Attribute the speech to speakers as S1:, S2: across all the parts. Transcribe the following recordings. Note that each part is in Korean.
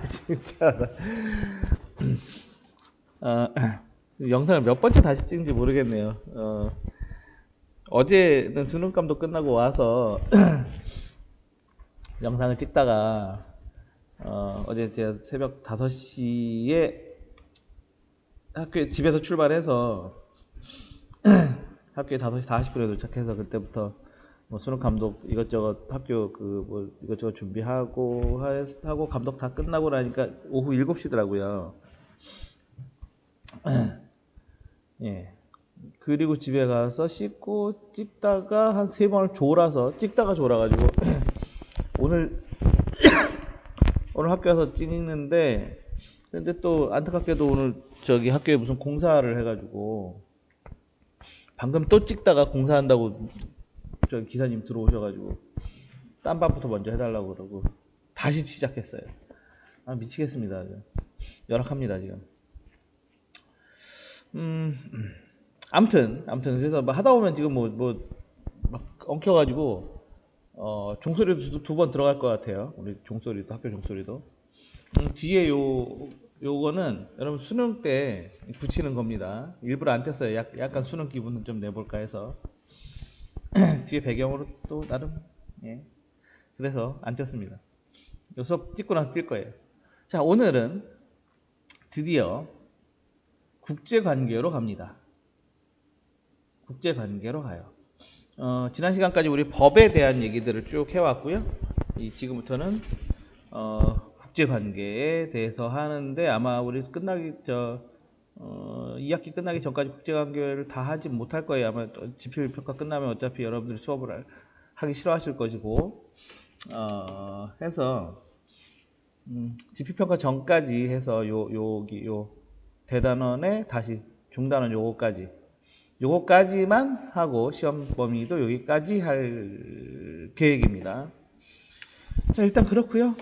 S1: 진짜 영상을 몇 번째 다시 찍는지 모르겠네요. 어제는 수능감도 끝나고 와서 영상을 찍다가 어제 제가 새벽 5시에 집에서 출발해서 학교에 5시 40분에 도착해서 그때부터 뭐 수능 감독 이것저것 학교 뭐 이것저것 준비하고 하고 감독 다 끝나고 나니까 오후 7시더라고요. 예. 그리고 집에 가서 씻고 찍다가 한 3번을 졸아서 찍다가 졸아가지고 오늘 학교 와서 찍는데, 근데 또 안타깝게도 오늘 저기 학교에 무슨 공사를 해가지고 방금 또 찍다가 공사한다고 저 기사님 들어오셔가지고 딴밥부터 먼저 해달라고 그러고 다시 시작했어요. 미치겠습니다. 열악합니다 지금. 아무튼 그래서 뭐 하다 보면 지금 막 엉켜가지고 종소리도 2번 들어갈 것 같아요. 우리 종소리도, 학교 종소리도. 뒤에 요거는 여러분 수능 때 붙이는 겁니다. 일부러 안 뗐어요. 약간 수능 기분을 좀 내볼까 해서. 뒤에 배경으로 또 나름, 예. 그래서 안 뗐습니다. 요 수업 찍고 나서 뛸 거예요. 자, 오늘은 드디어 국제관계로 갑니다. 국제관계로 가요. 지난 시간까지 우리 법에 대한 얘기들을 쭉 해왔고요. 지금부터는 국제관계에 대해서 하는데, 아마 우리 끝나기 2학기 끝나기 전까지 국제관계를 다 하지 못할 거예요. 아마 지필평가 끝나면 어차피 여러분들이 수업을 하기 싫어하실 것이고, 해서 지필평가 전까지 해서 요 대단원에 다시 중단원 요거까지만 하고 시험 범위도 여기까지 할 계획입니다. 자, 일단 그렇고요.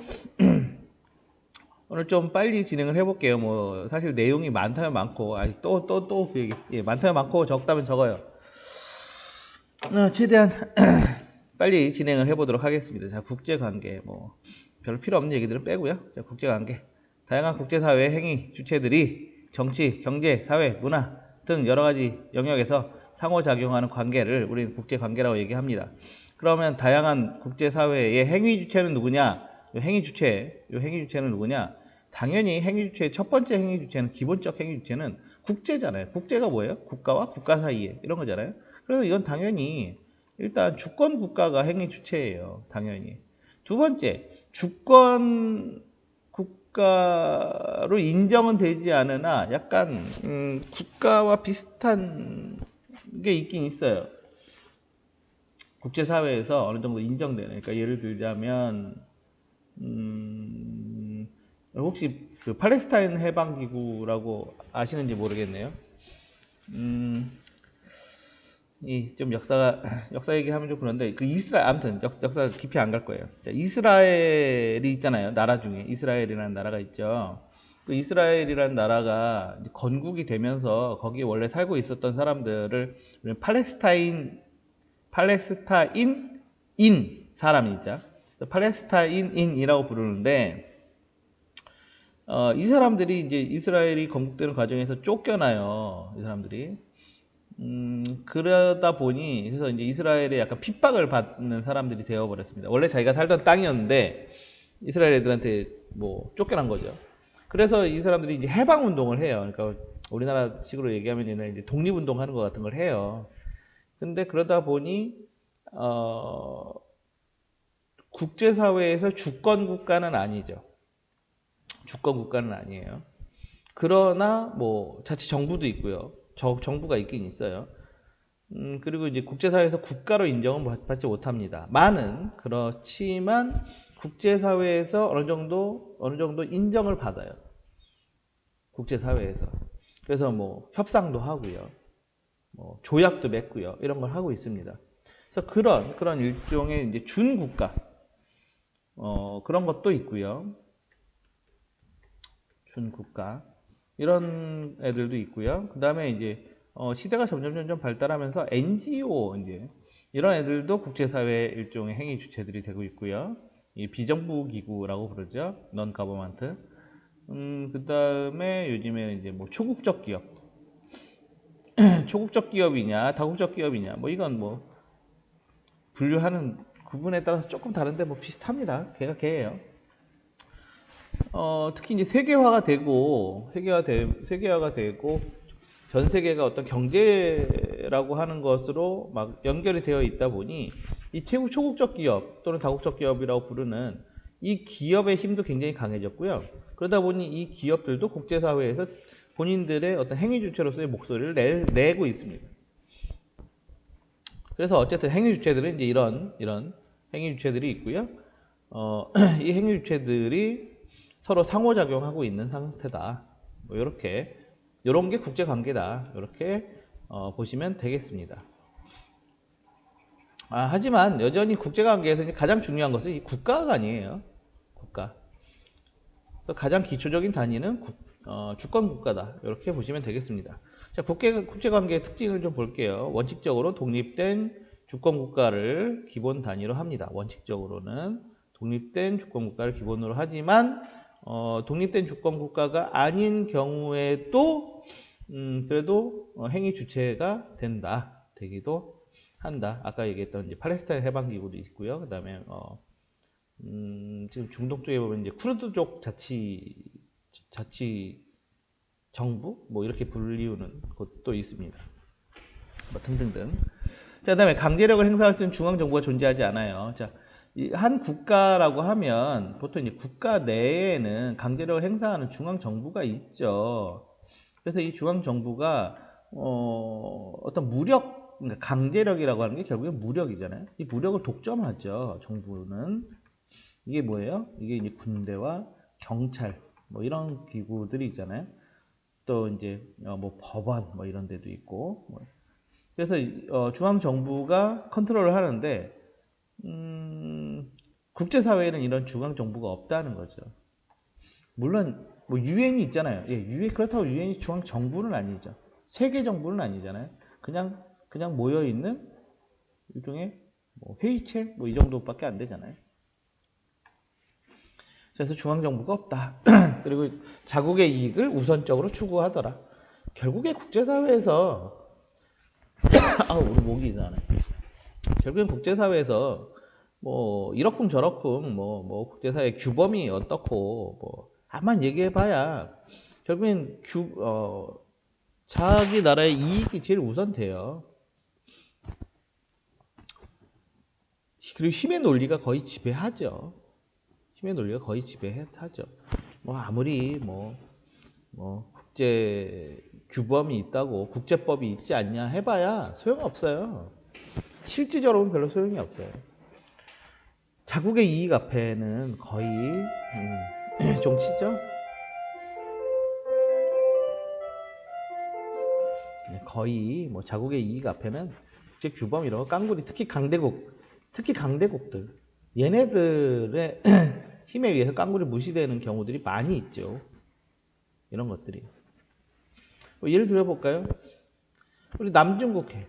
S1: 오늘 좀 빨리 진행을 해볼게요. 뭐 사실 내용이 많다면 많고, 또 그 얘기, 예, 많다면 많고 적다면 적어요. 최대한 빨리 진행을 해보도록 하겠습니다. 자, 국제관계 뭐 별로 필요 없는 얘기들은 빼고요. 자, 국제관계, 다양한 국제사회 행위 주체들이 정치, 경제, 사회, 문화 등 여러 가지 영역에서 상호작용하는 관계를 우리는 국제관계라고 얘기합니다. 그러면 다양한 국제사회의 행위 주체는 누구냐? 요 행위 주체는 누구냐? 당연히 행위 주체의 첫 번째 행위 주체는, 기본적 행위 주체는 국제잖아요. 국제가 뭐예요? 국가와 국가 사이에 이런 거잖아요. 그래서 이건 당연히 일단 주권 국가가 행위 주체예요. 당연히. 두 번째, 주권 국가로 인정은 되지 않으나 약간 국가와 비슷한 게 있긴 있어요. 국제사회에서 어느 정도 인정되는. 그러니까 예를 들자면 혹시 그 팔레스타인 해방기구라고 아시는지 모르겠네요. 좀 역사 얘기하면 좀 그런데, 그 아무튼 역사 깊이 안 갈 거예요. 자, 이스라엘이 있잖아요. 나라 중에 이스라엘이라는 나라가 있죠. 그 이스라엘이라는 나라가 건국이 되면서 거기에 원래 살고 있었던 사람들을 팔레스타인인 사람이죠. 팔레스타인인이라고 부르는데, 이 사람들이 이제 이스라엘이 건국되는 과정에서 쫓겨나요. 이 사람들이. 그러다 보니, 그래서 이제 이스라엘에 약간 핍박을 받는 사람들이 되어버렸습니다. 원래 자기가 살던 땅이었는데, 이스라엘 애들한테 뭐 쫓겨난 거죠. 그래서 이 사람들이 이제 해방운동을 해요. 그러니까 우리나라 식으로 얘기하면 얘네 이제 독립운동 하는 것 같은 걸 해요. 근데 그러다 보니, 국제사회에서 주권국가는 아니죠. 주권국가는 아니에요. 그러나 뭐 자치정부도 있고요. 정부가 있긴 있어요. 그리고 이제 국제사회에서 국가로 인정은 받지 못합니다. 그렇지만 국제사회에서 어느 정도 인정을 받아요. 국제사회에서. 그래서 뭐 협상도 하고요. 뭐 조약도 맺고요. 이런 걸 하고 있습니다. 그래서 그런 일종의 이제 준국가, 그런 것도 있고요. 준국가. 이런 애들도 있고요. 그 다음에 이제 시대가 점점 발달하면서 NGO 이제 이런 애들도 국제사회 일종의 행위 주체들이 되고 있고요. 이 비정부 기구라고 부르죠. non government. 그 다음에 요즘에는 이제 뭐 초국적 기업, 초국적 기업이냐, 다국적 기업이냐, 뭐 이건 뭐 분류하는 구분에 따라서 조금 다른데 뭐 비슷합니다. 걔가 걔예요. 특히 이제 세계화가 되고 전 세계가 어떤 경제라고 하는 것으로 막 연결이 되어 있다 보니 이 초국적 기업 또는 다국적 기업이라고 부르는 이 기업의 힘도 굉장히 강해졌고요. 그러다 보니 이 기업들도 국제사회에서 본인들의 어떤 행위 주체로서의 목소리를 내고 있습니다. 그래서 어쨌든 행위 주체들은 이제 이런 행위 주체들이 있고요. 이 행위 주체들이 서로 상호작용하고 있는 상태다. 뭐 이런 게 국제 관계다. 이렇게 보시면 되겠습니다. 하지만 여전히 국제 관계에서 가장 중요한 것은 이 국가가 아니에요. 국가. 그래서 가장 기초적인 단위는 주권 국가다. 이렇게 보시면 되겠습니다. 자, 국제 관계의 특징을 좀 볼게요. 원칙적으로 독립된 주권 국가를 기본 단위로 합니다. 원칙적으로는 독립된 주권 국가를 기본으로 하지만 독립된 주권 국가가 아닌 경우에도 그래도 행위 주체가 되기도 한다. 아까 얘기했던 이제 팔레스타인 해방 기구도 있고요. 그다음에 지금 중동 쪽에 보면 이제 쿠르드족 자치 정부 뭐 이렇게 불리우는 곳도 있습니다. 뭐 등등등. 자, 그다음에 강제력을 행사할 수 있는 중앙 정부가 존재하지 않아요. 자, 한 국가라고 하면 보통 이제 국가 내에는 강제력을 행사하는 중앙 정부가 있죠. 그래서 이 중앙 정부가 어떤 무력, 그러니까 강제력이라고 하는 게 결국엔 무력이잖아요. 이 무력을 독점하죠. 정부는. 이게 뭐예요? 이게 이제 군대와 경찰 뭐 이런 기구들이 있잖아요. 또 이제 뭐 법원 뭐 이런 데도 있고. 그래서 중앙 정부가 컨트롤을 하는데 국제 사회에는 이런 중앙 정부가 없다는 거죠. 물론 뭐 유엔이 있잖아요. 예, 그렇다고 유엔이 중앙 정부는 아니죠. 세계 정부는 아니잖아요. 그냥 모여 있는 일종의 뭐 회의체 뭐 이 정도밖에 안 되잖아요. 그래서 중앙정부가 없다. 그리고 자국의 이익을 우선적으로 추구하더라. 결국에 국제사회에서 우리 목이 이상하네. 결국엔 국제사회에서 뭐 이러쿵 저러쿵 뭐 국제사회 규범이 어떻고 뭐 아만 얘기해봐야 결국엔 자기 나라의 이익이 제일 우선돼요. 그리고 힘의 논리가 거의 지배하죠. 힘의 논리가 거의 지배하죠. 뭐 아무리 뭐 국제 규범이 있다고 국제법이 있지 않냐 해봐야 소용없어요. 실질적으로는 별로 소용이 없어요. 자국의 이익 앞에는 거의 종치죠. 거의 뭐 자국의 이익 앞에는 국제 규범 이런 거 깡구리, 특히 강대국들 얘네들의 힘에 의해서 깡구리 무시되는 경우들이 많이 있죠. 이런 것들이. 뭐 예를 들어볼까요? 우리 남중국해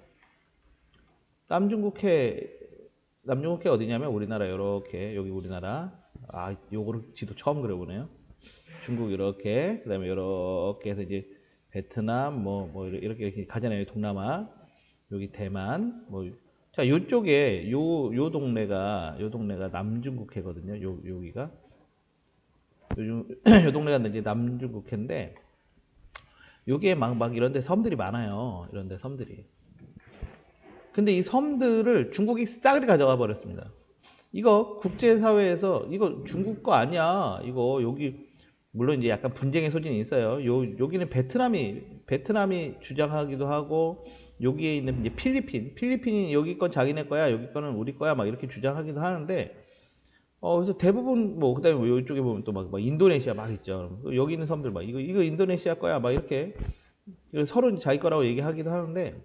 S1: 어디냐면 우리나라 이렇게 여기 우리나라 요거를 지도 처음 그려보네요. 중국 이렇게 그다음에 이렇게 해서 이제 베트남 뭐 이렇게 가잖아요. 동남아 여기 대만 자 요쪽에 요 동네가 남중국해거든요. 여기가 요 동네가 이제 남중국해인데 요게 막 이런데 섬들이 많아요. 이런데 섬들이. 근데 이 섬들을 중국이 싸그리 가져가 버렸습니다. 이거 국제사회에서 이거 중국 거 아니야. 이거 여기 물론 이제 약간 분쟁의 소진이 있어요. 여기는 베트남이 주장하기도 하고 여기에 있는 이제 필리핀이 여기 건 자기네 거야, 여기 거는 우리 거야 막 이렇게 주장하기도 하는데 그래서 대부분 뭐 그다음에 뭐 이쪽에 보면 또 막 인도네시아 막 있죠. 여기 있는 섬들 막 이거 인도네시아 거야 막 이렇게 서로 자기 거라고 얘기하기도 하는데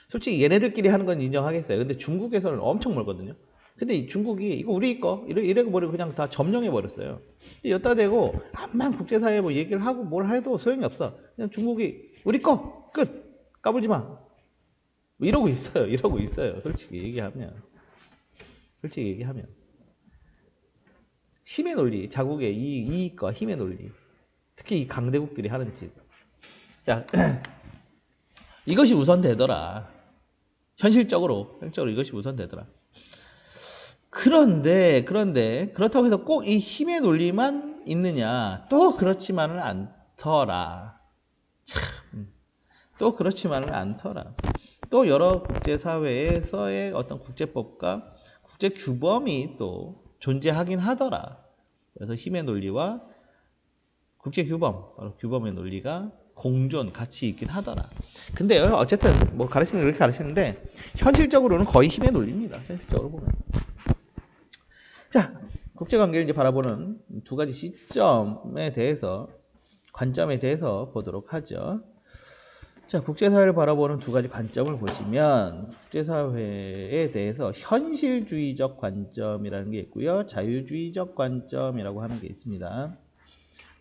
S1: 솔직히 얘네들끼리 하는 건 인정하겠어요. 근데 중국에서는 엄청 멀거든요. 근데 이 중국이 이거 우리 거 이래고 버리고 그냥 다 점령해 버렸어요. 여기다 대고 암만 국제사회에 뭐 얘기를 하고 뭘 해도 소용이 없어. 그냥 중국이 우리 거 끝 까불지 마. 뭐 이러고 있어요. 솔직히 얘기하면. 힘의 논리, 자국의 이익과 힘의 논리. 특히 이 강대국들이 하는 짓. 자, 이것이 우선되더라. 현실적으로 이것이 우선되더라. 그런데 그렇다고 해서 꼭 이 힘의 논리만 있느냐? 또 그렇지만은 않더라. 참, 또 그렇지만은 않더라. 또 여러 국제사회에서의 어떤 국제법과 국제규범이 또 존재하긴 하더라. 그래서 힘의 논리와 국제규범, 바로 규범의 논리가 공존, 같이 있긴 하더라. 근데 어쨌든 뭐 가르치는 이렇게 가르치는데 현실적으로는 거의 힘의 논리입니다. 현실적으로 보면. 자, 국제관계를 이제 바라보는 두 가지 시점에 대해서, 관점에 대해서 보도록 하죠. 자, 국제사회를 바라보는 두 가지 관점을 보시면 국제사회에 대해서 현실주의적 관점이라는 게 있고요. 자유주의적 관점이라고 하는 게 있습니다.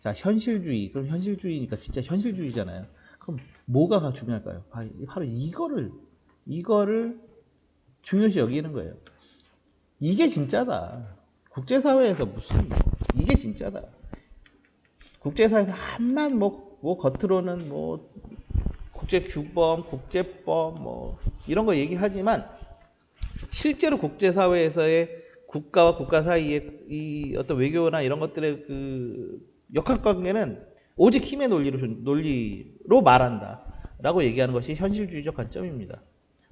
S1: 자, 현실주의. 그럼 현실주의니까 진짜 현실주의잖아요. 그럼 뭐가 중요할까요? 바로 이거를 중요시 여기는 거예요. 이게 진짜다. 국제사회에서 무슨 이게 진짜다. 국제사회에서 한만 뭐 겉으로는 뭐 국제규범, 국제법 뭐 이런 거 얘기하지만 실제로 국제사회에서의 국가와 국가 사이의 이 어떤 외교나 이런 것들의 그 역학관계는 오직 힘의 논리로 말한다라고 얘기하는 것이 현실주의적 관점입니다.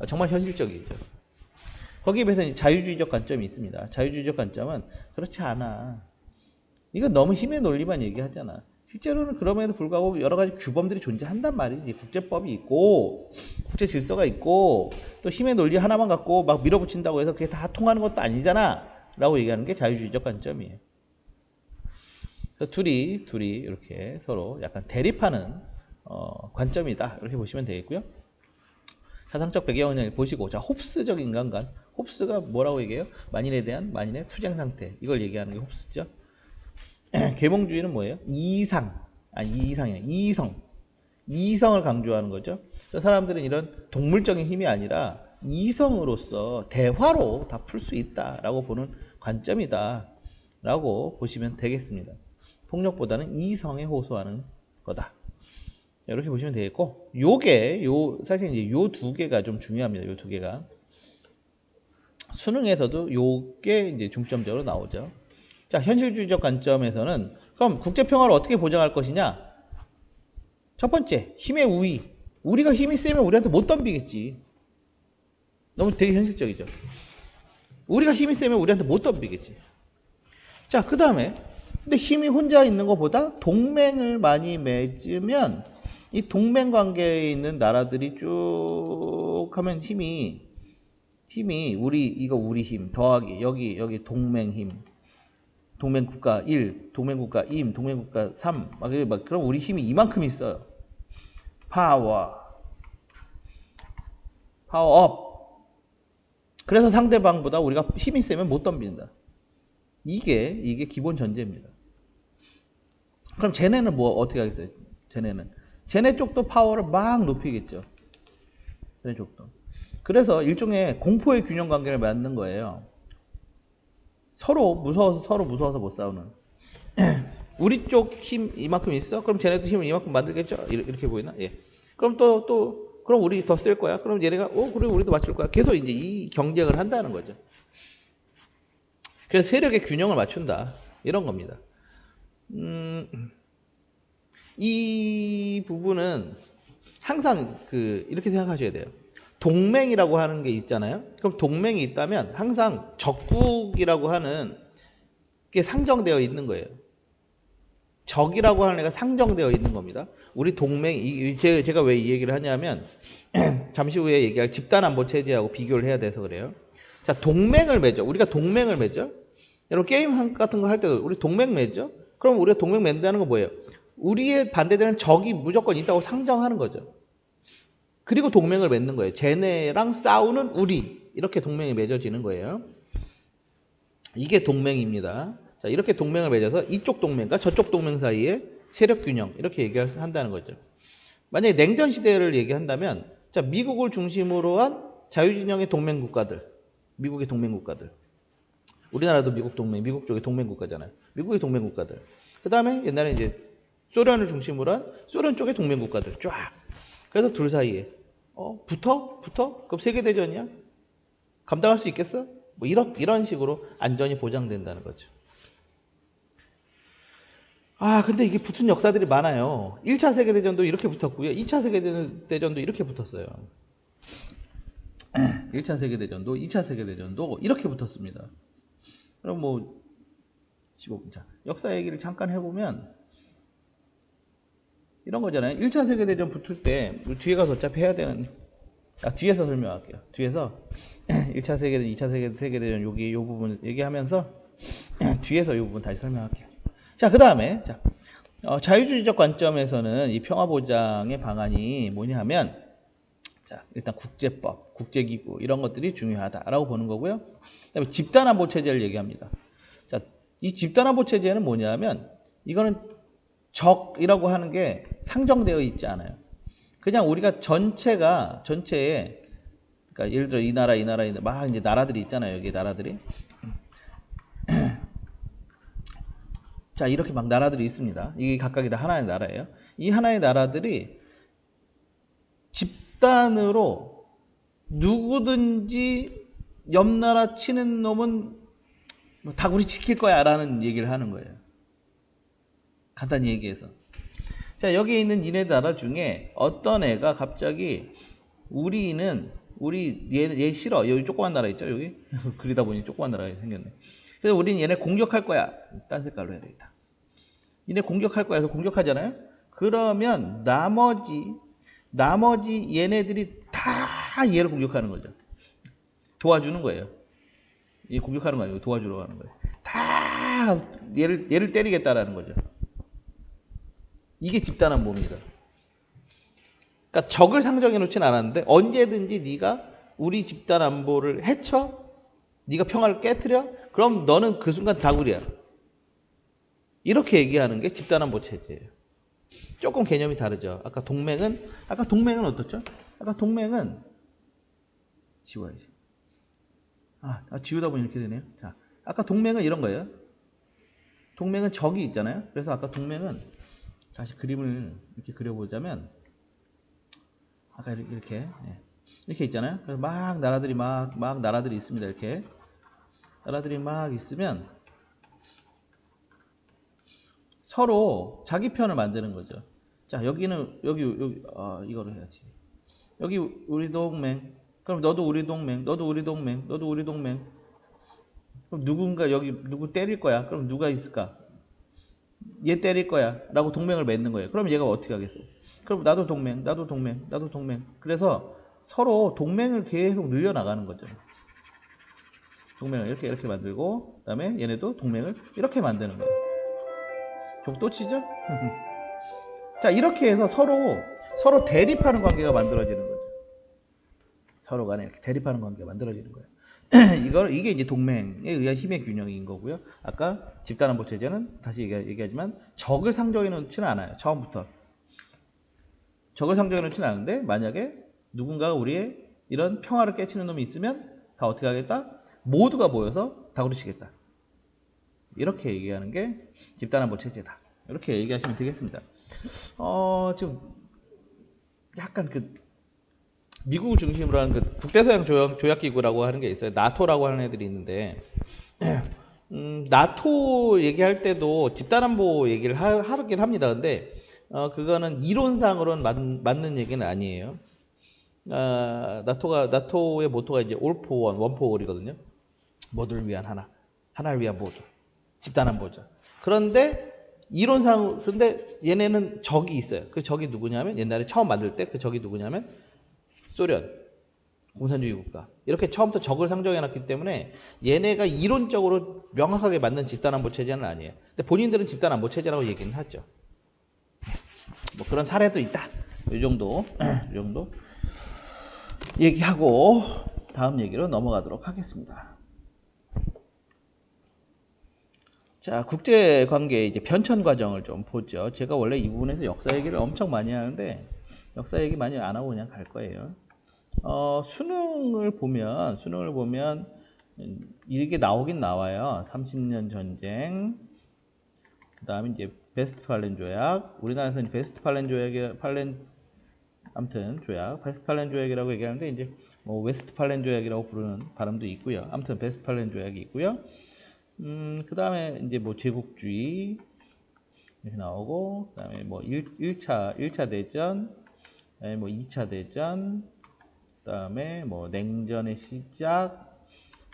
S1: 정말 현실적이죠. 거기에 비해서 자유주의적 관점이 있습니다. 자유주의적 관점은 그렇지 않아. 이건 너무 힘의 논리만 얘기하잖아. 실제로는 그럼에도 불구하고 여러 가지 규범들이 존재한단 말이지. 국제법이 있고 국제 질서가 있고 또 힘의 논리 하나만 갖고 막 밀어붙인다고 해서 그게 다 통하는 것도 아니잖아 라고 얘기하는 게 자유주의적 관점이에요. 그래서 둘이 이렇게 서로 약간 대립하는 관점이다 이렇게 보시면 되겠고요. 사상적 배경을 보시고, 자, 홉스적 인간관. 홉스가 뭐라고 얘기해요? 만인에 대한 만인의 투쟁 상태. 이걸 얘기하는 게 홉스죠. 계몽주의는 뭐예요? 이성을 강조하는 거죠. 사람들은 이런 동물적인 힘이 아니라 이성으로서 대화로 다 풀 수 있다라고 보는 관점이다 라고 보시면 되겠습니다. 폭력보다는 이성에 호소하는 거다. 이렇게 보시면 되겠고, 사실 이제 요 두 개가 좀 중요합니다. 요 두 개가. 수능에서도 요게 이제 중점적으로 나오죠. 자, 현실주의적 관점에서는 그럼 국제평화를 어떻게 보장할 것이냐? 첫 번째, 힘의 우위. 우리가 힘이 세면 우리한테 못 덤비겠지. 너무 되게 현실적이죠. 우리가 힘이 세면 우리한테 못 덤비겠지. 자, 그 다음에 근데 힘이 혼자 있는 것보다 동맹을 많이 맺으면 이 동맹 관계에 있는 나라들이 쭉 하면 힘이 우리 힘 더하기 여기 동맹 힘, 동맹국가 1, 동맹국가 2, 동맹국가 3, 막 그럼 우리 힘이 이만큼 있어요. 파워업. 그래서 상대방보다 우리가 힘이 세면 못 덤빈다. 이게 기본 전제입니다. 그럼 쟤네는 뭐 어떻게 하겠어요? 쟤네 쪽도 파워를 막 높이겠죠. 쟤네 쪽도. 그래서 일종의 공포의 균형 관계를 만든 거예요. 서로 무서워서 못 싸우는. 우리 쪽 힘 이만큼 있어? 그럼 쟤네도 힘을 이만큼 만들겠죠? 이렇게 보이나? 예. 그럼 그럼 우리 더 쓸 거야? 그럼 얘네가 그래 우리도 맞출 거야. 계속 이제 이 경쟁을 한다는 거죠. 그래서 세력의 균형을 맞춘다. 이런 겁니다. 이 부분은 항상 이렇게 생각하셔야 돼요. 동맹이라고 하는 게 있잖아요. 그럼 동맹이 있다면 항상 적국이라고 하는 게 상정되어 있는 거예요. 적이라고 하는 애가 상정되어 있는 겁니다. 우리 동맹, 제가 왜 이 얘기를 하냐면 잠시 후에 얘기할 집단안보 체제하고 비교를 해야 돼서 그래요. 자, 동맹을 맺어. 우리가 동맹을 맺어. 여러분 게임 같은 거 할 때도 우리 동맹 맺어. 그럼 우리가 동맹 맺는다는 건 뭐예요? 우리의 반대되는 적이 무조건 있다고 상정하는 거죠. 그리고 동맹을 맺는 거예요. 쟤네랑 싸우는 우리. 이렇게 동맹이 맺어지는 거예요. 이게 동맹입니다. 자, 이렇게 동맹을 맺어서 이쪽 동맹과 저쪽 동맹 사이에 세력 균형 이렇게 얘기한다는 거죠. 만약에 냉전 시대를 얘기한다면 자, 미국을 중심으로 한 자유진영의 동맹 국가들, 미국의 동맹 국가들. 우리나라도 미국 동맹, 미국 쪽이 동맹 국가잖아요. 미국의 동맹 국가들. 그 다음에 옛날에 이제 소련을 중심으로 한 소련 쪽의 동맹 국가들 쫙. 그래서 둘 사이에 붙어? 그럼 세계대전이야? 감당할 수 있겠어? 뭐 이런 식으로 안전이 보장된다는 거죠. 근데 이게 붙은 역사들이 많아요. 1차 세계대전도 이렇게 붙었고요. 2차 세계대전도 이렇게 붙었어요. 1차 세계대전도 2차 세계대전도 이렇게 붙었습니다. 그럼 뭐 15분 자 역사 얘기를 잠깐 해보면 이런 거잖아요. 1차 세계대전 붙을 때 뒤에 가서 어차피 해야 되는 뒤에서 설명할게요. 뒤에서 1차 세계대전, 2차 세계대전 여기 요 부분 얘기하면서 뒤에서 요 부분 다시 설명할게요. 자, 그 다음에 자유주의적 관점에서는 이 평화보장의 방안이 뭐냐 하면 자, 일단 국제법, 국제기구 이런 것들이 중요하다라고 보는 거고요. 그다음에 집단안보 체제를 얘기합니다. 자, 이 집단안보 체제는 뭐냐면 이거는 적이라고 하는 게 상정되어 있지 않아요. 그냥 우리가 전체에 그러니까 예를 들어 이 나라 막 이제 나라들이 있잖아요. 여기 나라들이 자 이렇게 막 나라들이 있습니다. 이게 각각이 다 하나의 나라예요. 이 하나의 나라들이 집단으로 누구든지 옆나라 치는 놈은 다 우리 지킬 거야 라는 얘기를 하는 거예요. 간단히 얘기해서. 자, 여기에 있는 이네 나라 중에 어떤 애가 갑자기 얘 싫어. 여기 조그만 나라 있죠, 여기? 그리다 보니 조그만 나라가 생겼네. 그래서 우리는 얘네 공격할 거야. 딴 색깔로 해야 되겠다. 얘네 공격할 거야. 해서 공격하잖아요? 그러면 나머지 얘네들이 다 얘를 공격하는 거죠. 도와주는 거예요. 얘 공격하는 거 아니고 도와주러 가는 거예요. 다 얘를 때리겠다라는 거죠. 이게 집단안보입니다. 그러니까 적을 상정해 놓진 않았는데 언제든지 네가 우리 집단안보를 해쳐, 네가 평화를 깨트려, 그럼 너는 그 순간 다구리야. 이렇게 얘기하는 게 집단안보 체제예요. 조금 개념이 다르죠. 아까 동맹은 어떻죠? 아까 동맹은 지워야지. 지우다 보니 이렇게 되네요. 자, 아까 동맹은 이런 거예요. 동맹은 적이 있잖아요. 그래서 아까 동맹은 다시 그림을 이렇게 그려보자면 아까 이렇게 있잖아요. 그래서 막 나라들이 있습니다. 이렇게 나라들이 막 있으면 서로 자기 편을 만드는 거죠. 자, 여기 이거를 해야지. 여기 우리 동맹. 그럼 너도 우리 동맹, 너도 우리 동맹, 너도 우리 동맹. 그럼 누군가 여기 누구 때릴 거야. 그럼 누가 있을까? 얘 때릴 거야 라고 동맹을 맺는 거예요. 그럼 얘가 어떻게 하겠어요? 그럼 나도 동맹. 그래서 서로 동맹을 계속 늘려나가는 거죠. 동맹을 이렇게 만들고, 그 다음에 얘네도 동맹을 이렇게 만드는 거예요. 좀 또 치죠? 자, 이렇게 해서 서로 대립하는 관계가 만들어지는 거죠. 서로 간에 이렇게 대립하는 관계가 만들어지는 거예요. 이게 이제 동맹에 의한 힘의 균형인 거고요. 아까 집단안보 체제는 다시 얘기하지만 적을 상정해 놓지는 않아요. 처음부터. 적을 상정해 놓지는 않은데 만약에 누군가가 우리의 이런 평화를 깨치는 놈이 있으면 다 어떻게 하겠다? 모두가 모여서 다구리치겠다. 이렇게 얘기하는 게 집단안보 체제다. 이렇게 얘기하시면 되겠습니다. 지금 약간 미국을 중심으로 하는 국대서양 조약기구라고 하는 게 있어요. 나토라고 하는 애들이 있는데, 나토 얘기할 때도 집단안보 얘기를 하긴 합니다. 근데, 그거는 이론상으로는 맞는 얘기는 아니에요. 나토의 모토가 이제 all for one, one for all이거든요. 모두를 위한 하나를 위한 모두. 집단안보죠. 그런데, 근데 얘네는 적이 있어요. 그 적이 누구냐면, 옛날에 처음 만들 때 그 적이 누구냐면, 소련, 공산주의 국가. 이렇게 처음부터 적을 상정해놨기 때문에 얘네가 이론적으로 명확하게 맞는 집단안보 체제는 아니에요. 근데 본인들은 집단안보 체제라고 얘기는 하죠. 뭐 그런 사례도 있다. 이 정도 얘기하고 다음 얘기로 넘어가도록 하겠습니다. 자, 국제관계 이제 변천 과정을 좀 보죠. 제가 원래 이 부분에서 역사 얘기를 엄청 많이 하는데 역사 얘기 많이 안 하고 그냥 갈 거예요. 수능을 보면 이게 나오긴 나와요. 30년 전쟁. 그 다음에 이제 베스트팔렌 조약. 우리나라에서는 베스트팔렌 조약이, 아무튼 조약, 베스트팔렌 조약이라고 얘기하는데, 이제 뭐 웨스트팔렌 조약이라고 부르는 발음도 있고요. 아무튼 베스트팔렌 조약이 있고요. 그 다음에 이제 뭐 제국주의 이렇게 나오고, 그 다음에 뭐 1차 대전, 그 다음에 뭐 2차 대전, 그 다음에 뭐 냉전의 시작,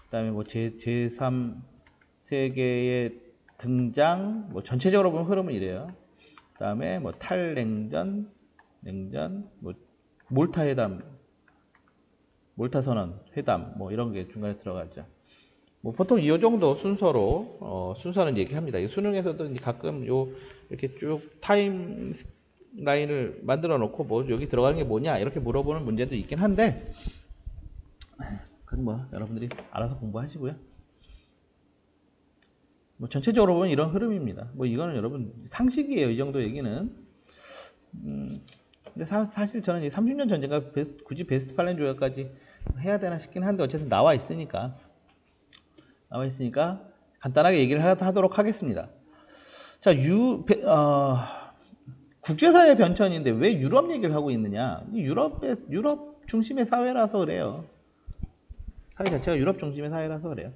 S1: 그 다음에 뭐 제3 세계의 등장, 뭐 전체적으로 보면 흐름은 이래요. 그 다음에 뭐 탈냉전, 냉전, 뭐 몰타 회담, 몰타 선언, 회담, 뭐 이런 게 중간에 들어가죠. 뭐 보통 이 정도 순서로 순서는 얘기합니다. 이 수능에서도 이제 가끔 요 이렇게 쭉 타임 라인을 만들어 놓고 뭐 여기 들어가는 게 뭐냐 이렇게 물어보는 문제도 있긴 한데, 그건 뭐 여러분들이 알아서 공부하시고요. 뭐 전체적으로 보면 이런 흐름입니다. 뭐 이거는 여러분 상식이에요. 이 정도 얘기는. 근데 사실 저는 30년 전쟁과 굳이 베스트 팔렌 조약까지 해야 되나 싶긴 한데, 어쨌든 나와 있으니까 간단하게 얘기를 하도록 하겠습니다. 자, 국제사회 변천인데 왜 유럽 얘기를 하고 있느냐? 유럽 중심의 사회라서 그래요. 사회 자체가 유럽 중심의 사회라서 그래요.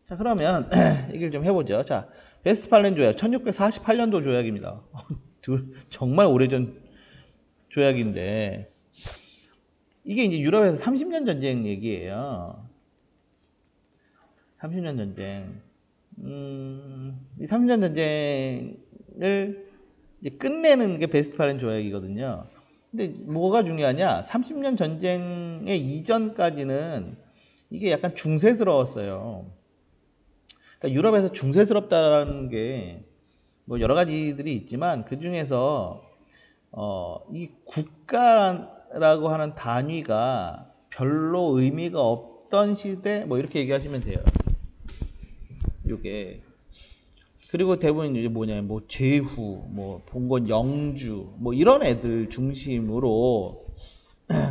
S1: 자, 그러면 얘기를 좀 해보죠. 자, 베스트팔렌 조약 1648년도 조약입니다. 정말 오래전 조약인데, 이게 이제 유럽에서 30년 전쟁 얘기예요. 30년 전쟁. 이 30년 전쟁을 이제 끝내는 게 베스트팔렌 조약이거든요. 근데 뭐가 중요하냐? 30년 전쟁의 이전까지는 이게 약간 중세스러웠어요. 그러니까 유럽에서 중세스럽다는 게 뭐 여러 가지들이 있지만, 그 중에서 이 국가라고 하는 단위가 별로 의미가 없던 시대, 뭐 이렇게 얘기하시면 돼요. 요게. 그리고 대부분 이제 뭐냐면 뭐 제후, 뭐 봉건 영주, 뭐 이런 애들 중심으로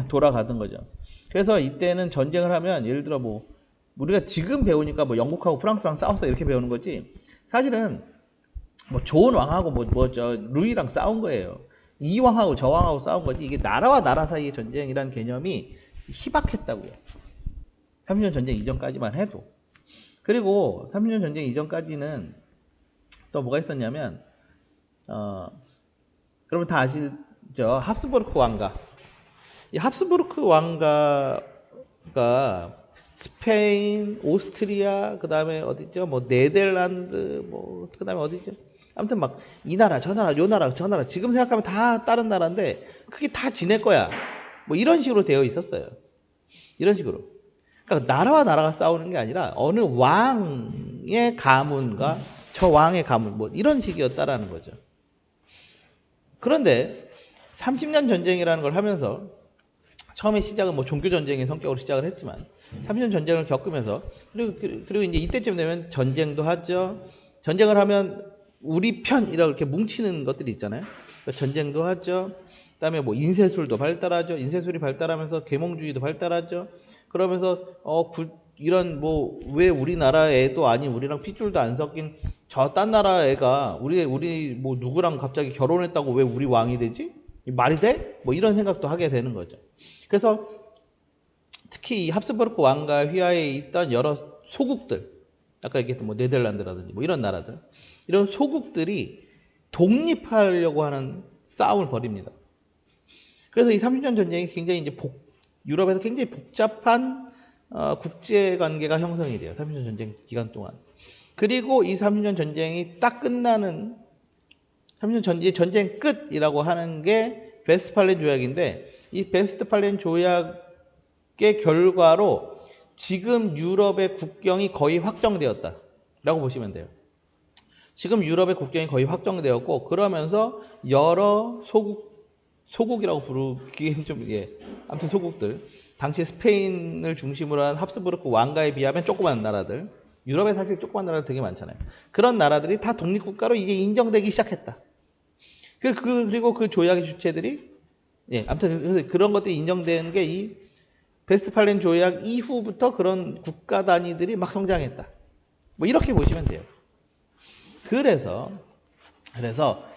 S1: 돌아가던 거죠. 그래서 이때는 전쟁을 하면, 예를 들어 뭐 우리가 지금 배우니까 뭐 영국하고 프랑스랑 싸웠어 이렇게 배우는 거지, 사실은 뭐 좋은 왕하고 저 루이랑 싸운 거예요. 이 왕하고 저 왕하고 싸운 거지, 이게 나라와 나라 사이의 전쟁이라는 개념이 희박했다고요. 30년 전쟁 이전까지만 해도. 그리고 30년 전쟁 이전까지는 또 뭐가 있었냐면, 여러분 다 아시죠? 합스부르크 왕가. 이 합스부르크 왕가가 스페인, 오스트리아, 그 다음에 어디죠? 뭐 네덜란드, 뭐 그 다음에 어디죠? 아무튼 막 이 나라, 저 나라, 요 나라, 저 나라, 지금 생각하면 다 다른 나라인데 그게 다 지낼 거야. 뭐 이런 식으로 되어 있었어요. 이런 식으로. 그러니까 나라와 나라가 싸우는 게 아니라 어느 왕의 가문과 저 왕의 가문, 뭐 이런 식이었다라는 거죠. 그런데 30년 전쟁이라는 걸 하면서, 처음에 시작은 뭐 종교 전쟁의 성격으로 시작을 했지만 30년 전쟁을 겪으면서, 그리고 이제 이때쯤 되면 전쟁도 하죠. 전쟁을 하면 우리 편 이렇게 뭉치는 것들이 있잖아요. 그러니까 전쟁도 하죠. 그다음에 뭐 인쇄술도 발달하죠. 인쇄술이 발달하면서 계몽주의도 발달하죠. 그러면서 이런 뭐 왜 우리나라 애도 아닌, 우리랑 핏줄도 안 섞인 저 딴 나라 애가 우리 뭐 누구랑 갑자기 결혼했다고 왜 우리 왕이 되지? 말이 돼? 뭐 이런 생각도 하게 되는 거죠. 그래서 특히 이 합스부르크 왕가 휘하에 있던 여러 소국들, 아까 얘기했던 뭐 네덜란드라든지 뭐 이런 나라들, 이런 소국들이 독립하려고 하는 싸움을 벌입니다. 그래서 이 30년 전쟁이 굉장히 이제 유럽에서 굉장히 복잡한 국제 관계가 형성이 돼요. 30년 전쟁 기간 동안. 그리고 이 30년 전쟁이 딱 끝나는 30년 전쟁 끝이라고 하는 게 베스트팔렌 조약인데, 이 베스트팔렌 조약의 결과로 지금 유럽의 국경이 거의 확정되었다라고 보시면 돼요. 지금 유럽의 국경이 거의 확정되었고, 그러면서 여러 소국이라고 부르기엔 좀, 아무튼 소국들, 당시 스페인을 중심으로 한 합스부르크 왕가에 비하면 조그만 나라들, 유럽에 사실 조그만 나라들 되게 많잖아요. 그런 나라들이 다 독립국가로 이게 인정되기 시작했다. 그리고 그 조약의 주체들이, 아무튼 그런 것들이 인정되는 게 이 베스트팔렌 조약 이후부터 그런 국가 단위들이 막 성장했다. 뭐 이렇게 보시면 돼요. 그래서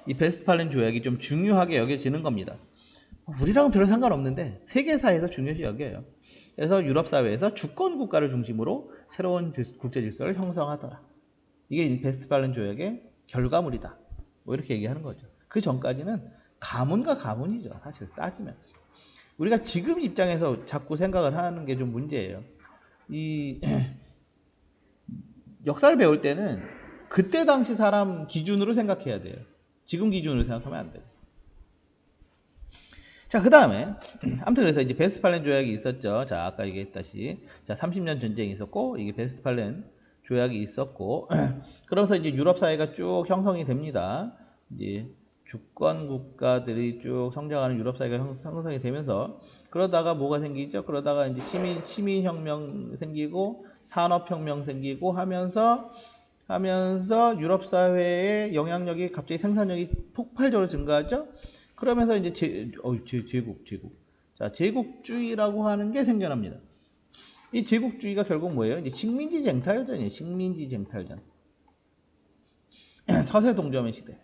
S1: 이 베스트팔렌 조약이 좀 중요하게 여겨지는 겁니다. 우리랑은 별로 상관없는데 세계사에서 중요시 여겨요. 그래서 유럽 사회에서 주권 국가를 중심으로 새로운 국제 질서를 형성하더라. 이게 이 베스트팔렌 조약의 결과물이다. 뭐 이렇게 얘기하는 거죠. 그 전까지는 가문과 가문이죠. 사실 따지면. 우리가 지금 입장에서 자꾸 생각을 하는 게 좀 문제예요. 이 역사를 배울 때는 그때 당시 사람 기준으로 생각해야 돼요. 지금 기준으로 생각하면 안 돼요. 자, 그 다음에 아무튼 그래서 이제 베스트팔렌 조약이 있었죠. 자, 아까 얘기했다시 자, 30년 전쟁이 있었고 이게 베스트팔렌 조약이 있었고 그러면서 이제 유럽 사회가 쭉 형성이 됩니다. 이제 주권 국가들이 쭉 성장하는 유럽 사회가 형성이 되면서 그러다가 뭐가 생기죠? 그러다가 이제 시민혁명 생기고 산업혁명 생기고 하면서 유럽 사회의 영향력이 갑자기 생산력이 폭발적으로 증가하죠. 그러면서 이제 제국. 자, 제국주의라고 하는 게 생겨납니다. 이 제국주의가 결국 뭐예요? 이제 식민지 쟁탈전이에요. 식민지 쟁탈전. 서세 동점의 시대.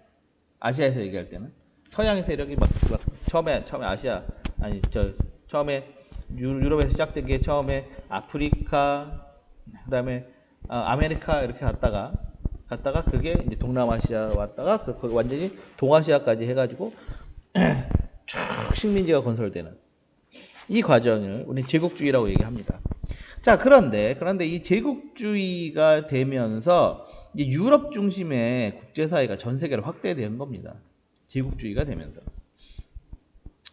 S1: 아시아에서 얘기할 때는 서양의 세력이 막 처음에 처음에 유럽에서 시작된 게 처음에 아프리카, 그다음에 아메리카 이렇게 갔다가 그게 이제 동남아시아 왔다가 완전히 동아시아까지 해가지고 쭉 식민지가 건설되는 이 과정을 우리는 제국주의라고 얘기합니다. 자, 그런데 이 제국주의가 되면서 이제 유럽 중심의 국제사회가 전 세계로 확대된 겁니다. 제국주의가 되면서.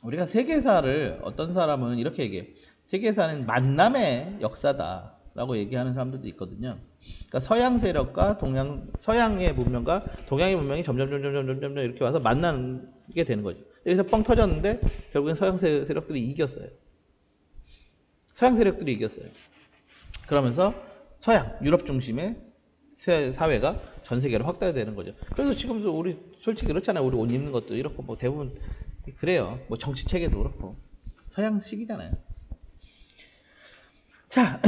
S1: 우리가 세계사를 어떤 사람은 이렇게 얘기해요. 세계사는 만남의 역사다라고 얘기하는 사람들도 있거든요. 그러니까 서양 세력과 서양의 문명과 동양의 문명이 점점 이렇게 와서 만나게 되는 거죠. 여기서 뻥 터졌는데 결국엔 서양 세력들이 이겼어요. 그러면서 유럽 중심의 사회가 전 세계로 확대되는 거죠. 그래서 지금도 우리 솔직히 그렇잖아요. 우리 옷 입는 것도 이렇고 뭐 대부분 그래요. 뭐 정치 체계도 그렇고 서양식이잖아요. 자,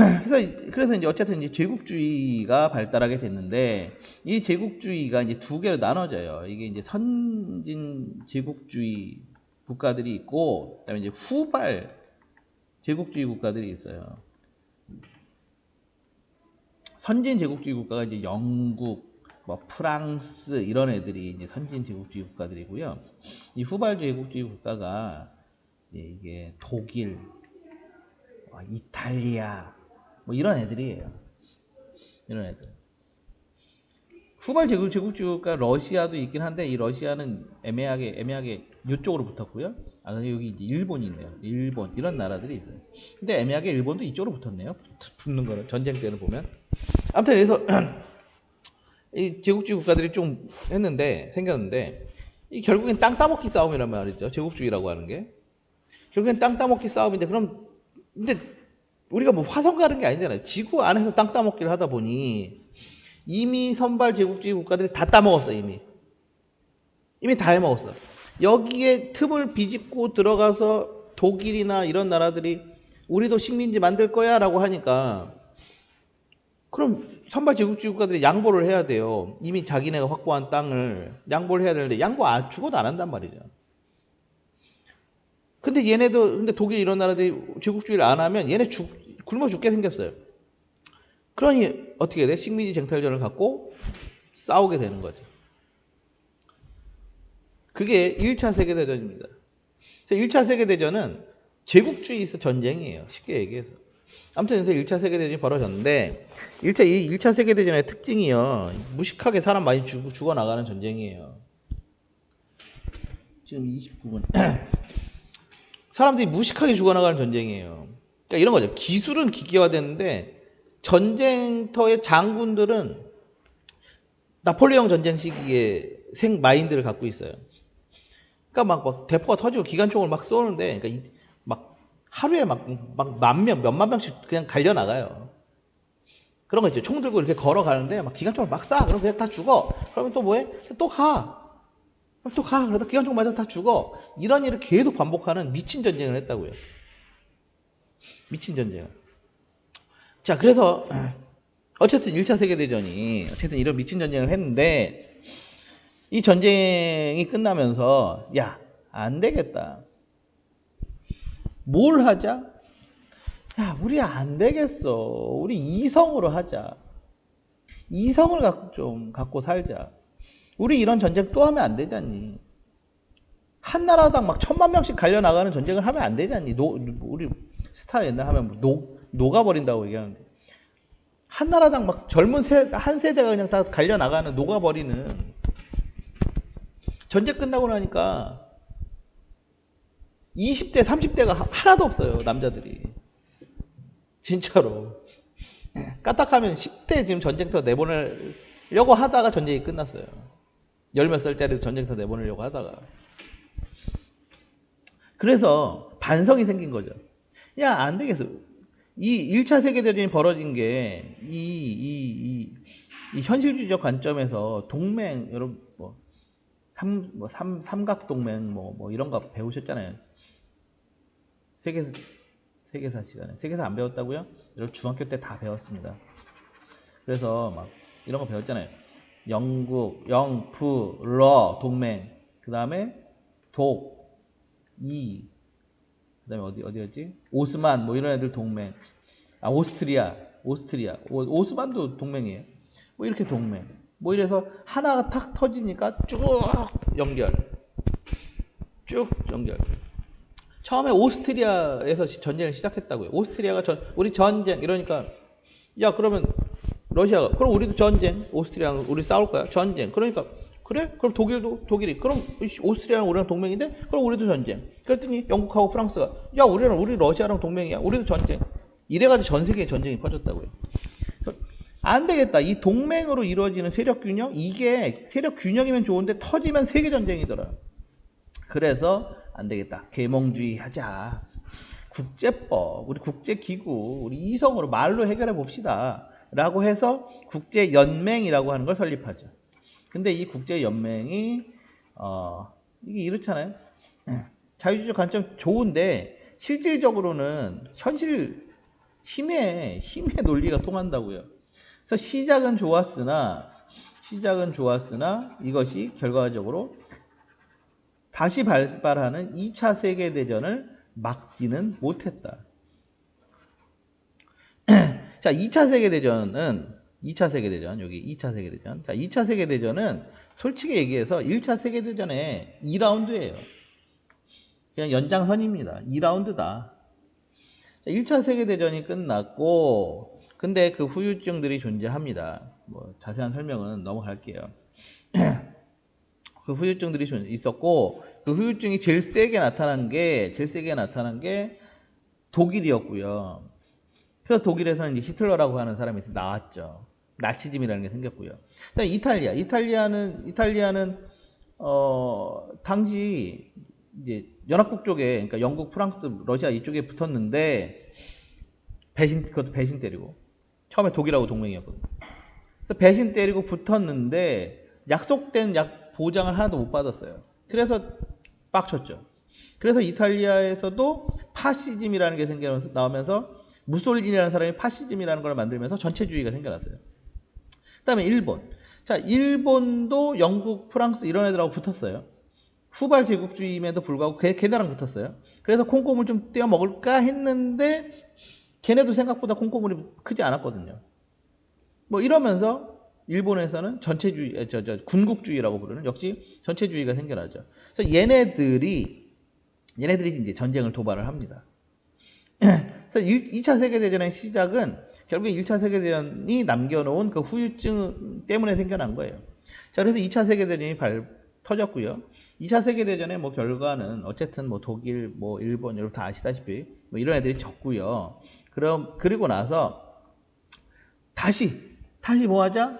S1: 그래서 이제 어쨌든 이제 제국주의가 발달하게 됐는데 이 제국주의가 이제 두 개로 나눠져요. 이게 이제 선진 제국주의 국가들이 있고 그다음에 이제 후발 제국주의 국가들이 있어요. 선진 제국주의 국가가 이제 영국, 뭐 프랑스 이런 애들이 이제 선진 제국주의 국가들이고요. 이 후발 제국주의 국가가 이게 독일, 이탈리아 뭐 이런 애들이에요. 이런 애들. 후발 제국주의 국가 러시아도 있긴 한데 이 러시아는 애매하게 이쪽으로 붙었고요. 여기 이제 일본이 있네요. 일본 이런 나라들이 있어요. 근데 애매하게 일본도 이쪽으로 붙었네요. 붙는 거는 전쟁 때는 보면. 아무튼 그래서 이 제국주의 국가들이 좀 생겼는데 이 결국엔 땅 따먹기 싸움이란 말이죠. 제국주의라고 하는 게 결국엔 땅 따먹기 싸움인데 그럼 근데 우리가 뭐 화성 가는 게 아니잖아요. 지구 안에서 땅 따먹기를 하다 보니 이미 선발 제국주의 국가들이 다 따먹었어. 이미 다 해먹었어. 여기에 틈을 비집고 들어가서 독일이나 이런 나라들이 우리도 식민지 만들 거야 라고 하니까 그럼 선발 제국주의 국가들이 양보를 해야 돼요. 이미 자기네가 확보한 땅을 양보를 해야 되는데 죽어도 안 한단 말이죠. 근데 독일 이런 나라들이 제국주의를 안 하면 얘네 굶어 죽게 생겼어요. 그러니 어떻게 돼? 식민지 쟁탈전을 갖고 싸우게 되는 거죠. 그게 1차 세계대전입니다. 1차 세계대전은 제국주의에서 전쟁이에요. 쉽게 얘기해서. 아무튼 1차 세계대전이 벌어졌는데 1차 세계대전의 특징이요. 무식하게 사람 많이 죽어나가는 전쟁이에요. 지금 29분. 사람들이 무식하게 죽어나가는 전쟁이에요. 그러니까 이런 거죠. 기술은 기계화됐는데 전쟁터의 장군들은 나폴레옹 전쟁 시기에 마인드를 갖고 있어요. 그러니까 막 대포가 터지고 기관총을 막 쏘는데, 그러니까 막 하루에 막 몇만 명씩 그냥 갈려 나가요. 그런 거 있죠. 총 들고 이렇게 걸어가는데 막 기관총을 막 쏴. 그럼 그냥 다 죽어. 그러면 또 뭐해? 또 가. 그러다 기관총 맞아 다 죽어. 이런 일을 계속 반복하는 미친 전쟁을 했다고요. 미친 전쟁. 자, 그래서 어쨌든 1차 세계대전이 어쨌든 이런 미친 전쟁을 했는데 이 전쟁이 끝나면서 야, 안 되겠다. 뭘 하자? 야, 우리 안 되겠어. 우리 이성으로 하자. 이성을 갖고 살자. 우리 이런 전쟁 또 하면 안 되잖니. 한 나라당 막 1000만 명씩 갈려나가는 전쟁을 하면 안 되잖니. 우리 스타 옛날 하면 녹아버린다고 얘기하는데. 한 나라당 막 한 세대가 그냥 다 갈려나가는, 녹아버리는. 전쟁 끝나고 나니까 20대, 30대가 하나도 없어요, 남자들이. 진짜로. 까딱하면 10대 지금 전쟁터 내보내려고 하다가 전쟁이 끝났어요. 열몇 살짜리도 전쟁터 내보내려고 하다가. 그래서 반성이 생긴 거죠. 야, 안 되겠어. 이 1차 세계대전이 벌어진 게, 이 현실주의적 관점에서 동맹, 여러분, 삼각동맹, 이런 거 배우셨잖아요. 세계사 시간에. 세계사 안 배웠다고요? 여러분 중학교 때 다 배웠습니다. 그래서 막 이런 거 배웠잖아요. 영국, 프, 러, 동맹. 그 다음에 그 다음에 어디였지? 오스만, 이런 애들 동맹. 오스트리아. 오스만도 동맹이에요. 이렇게 동맹. 이래서 하나가 탁 터지니까 쭉 연결. 처음에 오스트리아에서 전쟁을 시작했다고요. 오스트리아가 우리 전쟁 이러니까 야, 그러면 러시아가 그럼 우리도 전쟁, 오스트리아랑 우리 싸울 거야. 전쟁. 그러니까 그래? 그럼 독일이 그럼 오스트리아랑 우리랑 동맹인데 그럼 우리도 전쟁. 그랬더니 영국하고 프랑스가 야, 우리 러시아랑 동맹이야. 우리도 전쟁. 이래가지고 전 세계에 전쟁이 퍼졌다고요. 안 되겠다. 이 동맹으로 이루어지는 세력 균형, 이게 세력 균형이면 좋은데 터지면 세계 전쟁이더라. 그래서 안 되겠다. 계몽주의 하자. 국제법, 우리 국제기구, 우리 이성으로 말로 해결해 봅시다. 라고 해서 국제연맹이라고 하는 걸 설립하죠. 근데 이 국제연맹이 이게 이렇잖아요. 자유주의적 관점 좋은데 실질적으로는 현실 힘의 논리가 통한다고요. 그래서 시작은 좋았으나 이것이 결과적으로 다시 발발하는 2차 세계대전을 막지는 못했다. 자, 2차 세계대전. 여기 2차 세계대전. 자, 2차 세계대전은 솔직히 얘기해서 1차 세계대전의 2라운드예요. 그냥 연장선입니다. 2라운드다. 자, 1차 세계대전이 끝났고, 근데 그 후유증들이 존재합니다. 자세한 설명은 넘어갈게요. 그 후유증들이 있었고, 그 후유증이 제일 세게 나타난 게 독일이었고요. 그래서 독일에서는 이제 히틀러라고 하는 사람이 나왔죠. 나치즘이라는 게 생겼고요. 이탈리아는 당시 이제 연합국 쪽에, 그러니까 영국, 프랑스, 러시아 이쪽에 붙었는데 그것도 배신 때리고, 처음에 독일하고 동맹이었거든요. 그래서 배신 때리고 붙었는데 약속된 보장을 하나도 못 받았어요. 그래서 빡쳤죠. 그래서 이탈리아에서도 파시즘이라는 게 나오면서 무솔리니라는 사람이 파시즘이라는 걸 만들면서 전체주의가 생겨났어요. 그 다음에 일본. 자, 일본도 영국, 프랑스 이런 애들하고 붙었어요. 후발 제국주의임에도 불구하고 걔네랑 붙었어요. 그래서 콩고물 좀 떼어 먹을까 했는데 걔네도 생각보다 콩고물이 크지 않았거든요. 이러면서 일본에서는 전체주의, 군국주의라고 부르는 역시 전체주의가 생겨나죠. 그래서 얘네들이 이제 전쟁을 도발을 합니다. 그래서 2차 세계대전의 시작은 결국에 1차 세계대전이 남겨놓은 그 후유증 때문에 생겨난 거예요. 자, 그래서 2차 세계대전이 터졌고요. 2차 세계대전의 결과는 어쨌든 독일, 일본, 여러분 다 아시다시피 이런 애들이 졌고요. 그리고 나서 다시 뭐 하자?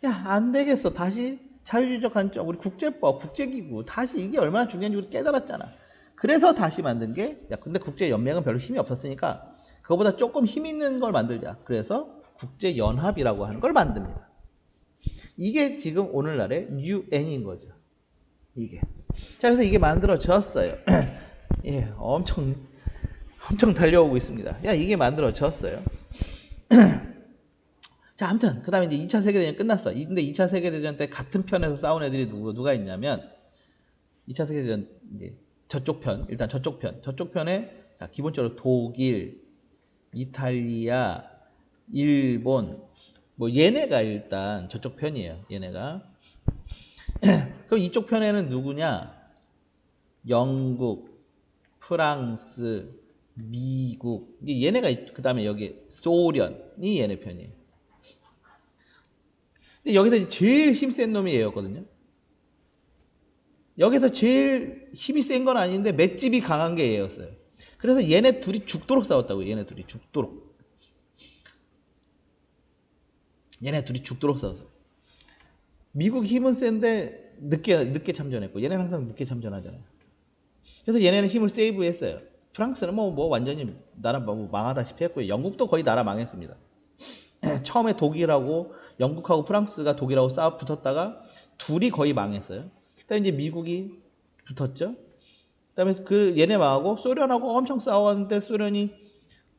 S1: 야, 안 되겠어. 다시 자유주의적 관점, 우리 국제법, 국제기구, 다시 이게 얼마나 중요한지 우리 깨달았잖아. 그래서 다시 만든 게, 근데 국제연맹은 별로 힘이 없었으니까 그거보다 조금 힘 있는 걸 만들자. 그래서 국제연합이라고 하는 걸 만듭니다. 이게 지금 오늘날의 UN인 거죠. 이게. 자, 그래서 이게 만들어졌어요. 예, 엄청 엄청 달려오고 있습니다. 야, 이게 만들어졌어요. 자, 아무튼 그 다음에 이제 2차 세계대전 끝났어. 근데 2차 세계대전 때 같은 편에서 싸운 애들이 누가 있냐면 2차 세계대전 이제 저쪽 편, 일단 저쪽 편에 자, 기본적으로 독일, 이탈리아, 일본 뭐 얘네가 일단 저쪽 편이에요. 얘네가. 그럼 이쪽 편에는 누구냐? 영국, 프랑스, 미국, 얘네가 그 다음에 여기 소련이 얘네 편이에요. 근데 여기서 제일 힘센 놈이 얘였거든요. 여기서 제일 힘이 센 건 아닌데 맷집이 강한 게 얘였어요. 그래서 얘네 둘이 죽도록 싸웠다고요. 얘네 둘이 죽도록. 얘네 둘이 죽도록 싸웠어. 미국 힘은 센데 늦게 참전했고 얘네는 항상 늦게 참전하잖아요. 그래서 얘네는 힘을 세이브했어요. 프랑스는 뭐 완전히 나라 망하다시피 했고요. 영국도 거의 나라 망했습니다. 처음에 독일하고 영국하고 프랑스가 독일하고 싸워 붙었다가 둘이 거의 망했어요. 그다음에 이제 미국이 붙었죠. 그다음에 얘네 망하고 소련하고 엄청 싸웠는데 소련이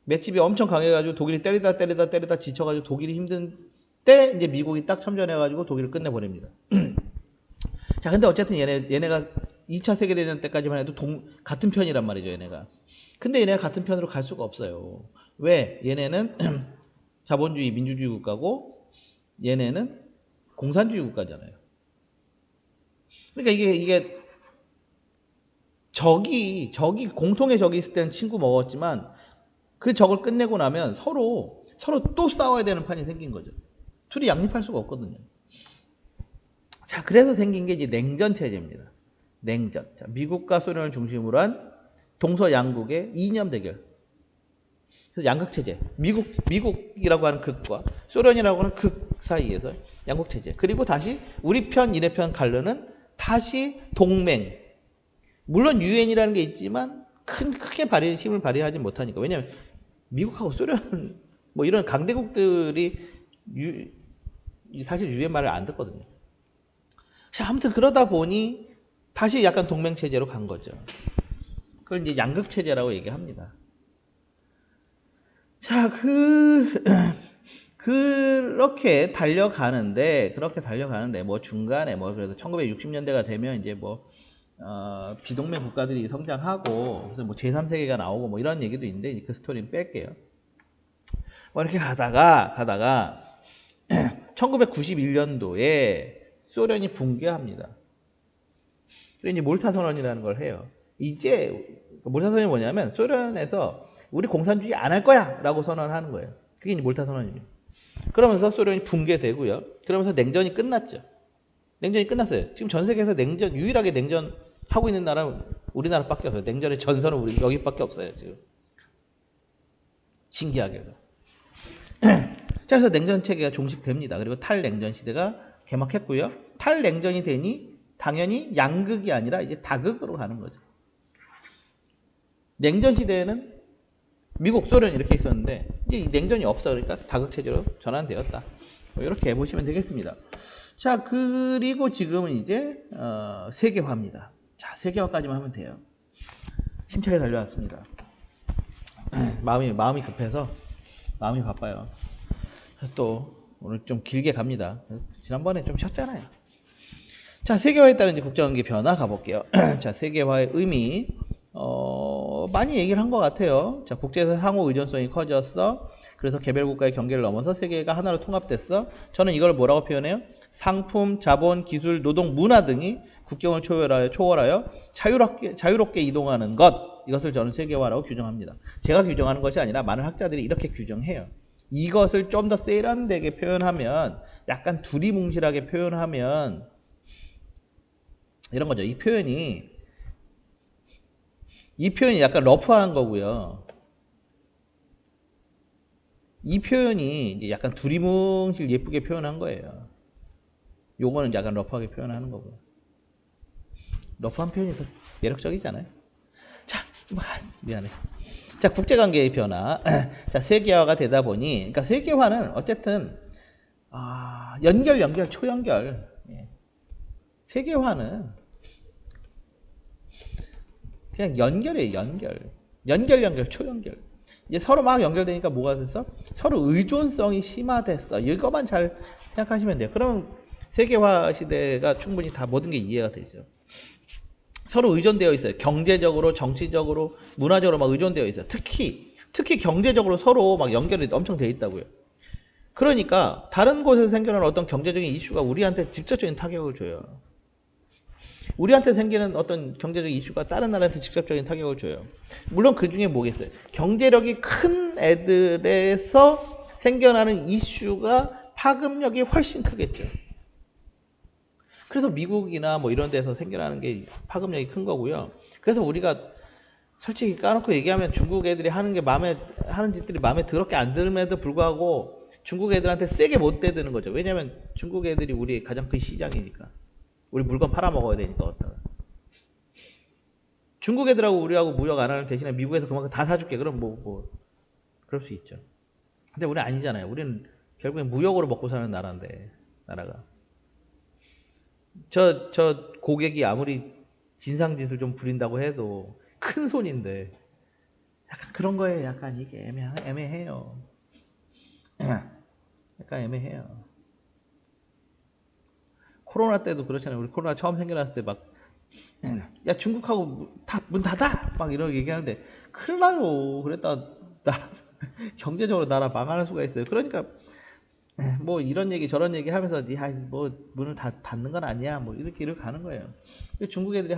S1: 맷집이 엄청 강해가지고 독일이 때리다 지쳐가지고 독일이 힘든 때 이제 미국이 딱 참전해가지고 독일을 끝내버립니다. 자, 근데 어쨌든 얘네가 2차 세계대전 때까지만 해도 같은 편이란 말이죠, 얘네가. 근데 얘네가 같은 편으로 갈 수가 없어요. 왜? 얘네는 자본주의, 민주주의 국가고 얘네는 공산주의 국가잖아요. 그러니까 이게 적이 공통의 적이 있을 때는 친구 먹었지만 그 적을 끝내고 나면 서로 또 싸워야 되는 판이 생긴 거죠. 둘이 양립할 수가 없거든요. 자, 그래서 생긴 게 이제 냉전 체제입니다. 냉전. 자, 미국과 소련을 중심으로 한 동서양국의 이념 대결. 그래서 양극 체제. 미국이라고 하는 극과 소련이라고 하는 극 사이에서 양국 체제. 그리고 다시 우리 편, 얘네 편 가르는 다시 동맹. 물론 유엔이라는 게 있지만 크게 힘을 발휘하지 못하니까. 왜냐하면 미국하고 소련 뭐 이런 강대국들이 사실 유엔 말을 안 듣거든요. 자, 아무튼 그러다 보니 다시 약간 동맹 체제로 간 거죠. 그걸 이제 양극 체제라고 얘기합니다. 자, 그렇게 달려가는데 뭐 중간에 뭐 그래서 1960년대가 되면 이제 뭐 비동맹 국가들이 성장하고 그래서 뭐 제3세계가 나오고 뭐 이런 얘기도 있는데 그 스토리는 뺄게요. 뭐 이렇게 가다가 1991년도에 소련이 붕괴합니다. 그래서 이제 몰타 선언이라는 걸 해요. 이제 몰타 선언이 뭐냐면 소련에서 우리 공산주의 안 할 거야 라고 선언하는 거예요. 그게 이제 몰타 선언입니다. 그러면서 소련이 붕괴되고요. 그러면서 냉전이 끝났죠. 냉전이 끝났어요. 지금 전 세계에서 유일하게 냉전 하고 있는 나라는 우리나라밖에 없어요. 냉전의 전선은 우리 여기밖에 없어요. 지금 신기하게도. 자, 그래서 냉전 체계가 종식됩니다. 그리고 탈냉전 시대가 개막했고요. 탈냉전이 되니 당연히 양극이 아니라 이제 다극으로 가는 거죠. 냉전 시대에는 미국, 소련 이렇게 있었는데 이제 냉전이 없어. 그러니까 다극 체제로 전환되었다. 뭐 이렇게 보시면 되겠습니다. 자, 그리고 지금은 이제 세계화입니다. 자, 세계화까지만 하면 돼요. 힘차게 달려왔습니다. 마음이 급해서 마음이 바빠요. 또 오늘 좀 길게 갑니다. 지난번에 좀 쉬었잖아요. 자, 세계화에 따른 이제 국제관계 변화 가볼게요. 자, 세계화의 의미 많이 얘기를 한 것 같아요. 자, 국제에서 상호 의존성이 커졌어. 그래서 개별 국가의 경계를 넘어서 세계가 하나로 통합됐어. 저는 이걸 뭐라고 표현해요? 상품, 자본, 기술, 노동, 문화 등이 국경을 초월하여 자유롭게 이동하는 것. 이것을 저는 세계화라고 규정합니다. 제가 규정하는 것이 아니라 많은 학자들이 이렇게 규정해요. 이것을 좀 더 세련되게 표현하면, 약간 두리뭉실하게 표현하면 이런 거죠. 이 표현이 약간 러프한 거고요. 이 표현이 이제 약간 두리뭉실 예쁘게 표현한 거예요. 요거는 약간 러프하게 표현하는 거고요. 러프한 표현이 더 매력적이잖아요. 자, 미안해. 자, 국제관계의 변화. 자, 세계화가 되다 보니, 그러니까 세계화는 어쨌든 연결, 초연결. 예. 세계화는 그냥 연결이에요, 연결. 초연결. 이제 서로 막 연결되니까 뭐가 됐어? 서로 의존성이 심화됐어. 이것만 잘 생각하시면 돼요. 그러면 세계화 시대가 충분히 다 모든 게 이해가 되죠. 서로 의존되어 있어요. 경제적으로, 정치적으로, 문화적으로 막 의존되어 있어요. 특히 경제적으로 서로 막 연결이 엄청 되어 있다고요. 그러니까 다른 곳에서 생겨나는 어떤 경제적인 이슈가 우리한테 직접적인 타격을 줘요. 우리한테 생기는 어떤 경제적인 이슈가 다른 나라한테 직접적인 타격을 줘요. 물론 그 중에 뭐겠어요? 경제력이 큰 애들에서 생겨나는 이슈가 파급력이 훨씬 크겠죠. 그래서 미국이나 뭐 이런 데서 생겨나는 게 파급력이 큰 거고요. 그래서 우리가 솔직히 까놓고 얘기하면 중국 애들이 하는 짓들이 마음에 더럽게 안 들음에도 불구하고 중국 애들한테 세게 못 대드는 거죠. 왜냐면 중국 애들이 우리 가장 큰 시장이니까. 우리 물건 팔아먹어야 되니까 어디다가. 중국 애들하고 우리하고 무역 안 하는 대신에 미국에서 그만큼 다 사줄게. 그럼 그럴 수 있죠. 근데 우리는 아니잖아요. 우리는 결국엔 무역으로 먹고 사는 나라인데, 나라가. 저 고객이 아무리 진상짓을 좀 부린다고 해도 큰 손인데, 약간 그런 거에 약간 이게 애매해요. 약간 애매해요. 코로나 때도 그렇잖아요. 우리 코로나 처음 생겨났을 때 막, 야, 중국하고 다 문 닫아! 막 이런 얘기하는데, 큰일 나요. 그랬다, 경제적으로 나라 망할 수가 있어요. 그러니까, 뭐 이런 얘기 저런 얘기 하면서, 야, 뭐 문을 닫는 건 아니야. 뭐 이렇게 가는 거예요. 중국 애들이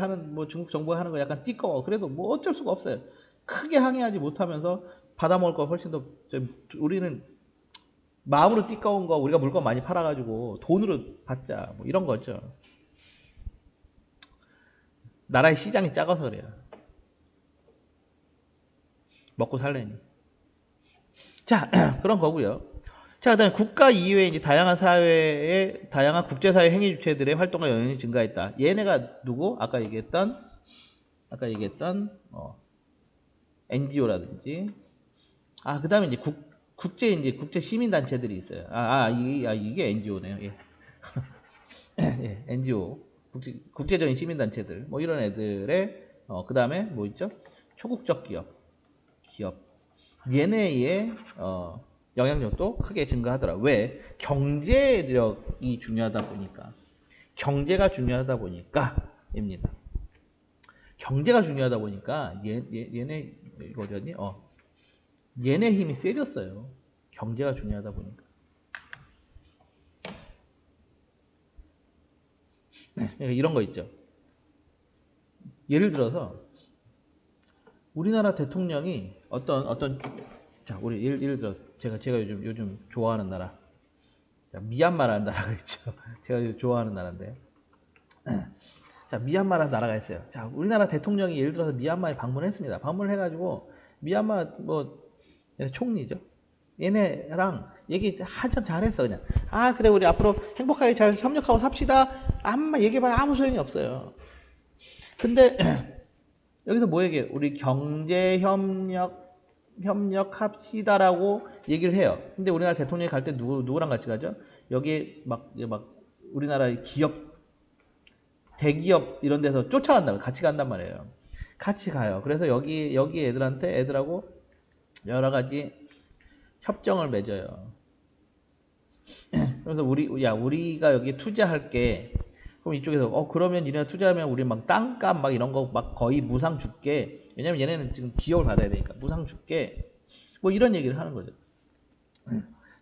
S1: 중국 정부가 하는 거 약간 띠꺼워. 그래도 뭐 어쩔 수가 없어요. 크게 항의하지 못하면서 받아먹을 거 훨씬 더, 우리는 마음으로 띠꺼운 거 우리가 물건 많이 팔아가지고 돈으로 받자. 뭐 이런 거죠. 나라의 시장이 작아서 그래요. 먹고 살려니. 자, 그런 거고요. 자, 그다음에 국가 이외에 이제 다양한 사회의 다양한 국제사회 행위 주체들의 활동과 영향이 증가했다. 얘네가 누구? 아까 얘기했던 NGO라든지 그다음에 이제 국제 시민 단체들이 있어요. 이게 NGO네요. 예. 예, NGO. 국제적인 시민 단체들. 뭐 이런 애들의 그다음에 뭐 있죠? 초국적 기업. 얘네의 영향력도 크게 증가하더라. 왜? 경제력이 중요하다 보니까. 경제가 중요하다 보니까입니다. 경제가 중요하다 보니까 얘네 이거 어디였니? 얘네 힘이 세졌어요. 경제가 중요하다 보니까. 이런 거 있죠. 예를 들어서 우리나라 대통령이 자, 우리 예를 들어 제가 요즘 좋아하는 나라, 미얀마라는 나라가 있죠. 제가 요즘 좋아하는 나라인데, 자, 미얀마라는 나라가 있어요. 자, 우리나라 대통령이 예를 들어서 미얀마에 방문했습니다. 방문을 해가지고 미얀마 총리죠. 얘네랑 얘기 한참 잘했어. 그냥 그래, 우리 앞으로 행복하게 잘 협력하고 삽시다. 아무만 얘기해봐야 아무 소용이 없어요. 근데 여기서 뭐 얘기해? 우리 경제 협력합시다라고 얘기를 해요. 근데 우리나라 대통령이 갈 때 누구랑 같이 가죠? 여기 막 우리나라 대기업 이런 데서 쫓아간다고 같이 간단 말이에요. 같이 가요. 그래서 여기 애들하고 여러 가지 협정을 맺어요. 그래서 우리가 여기 투자할게. 그럼 이쪽에서 그러면 니네가 투자하면 우리 막 땅값 막 이런 거 막 거의 무상 줄게. 왜냐면 얘네는 지금 기업을 받아야 되니까 무상 줄게. 뭐 이런 얘기를 하는 거죠.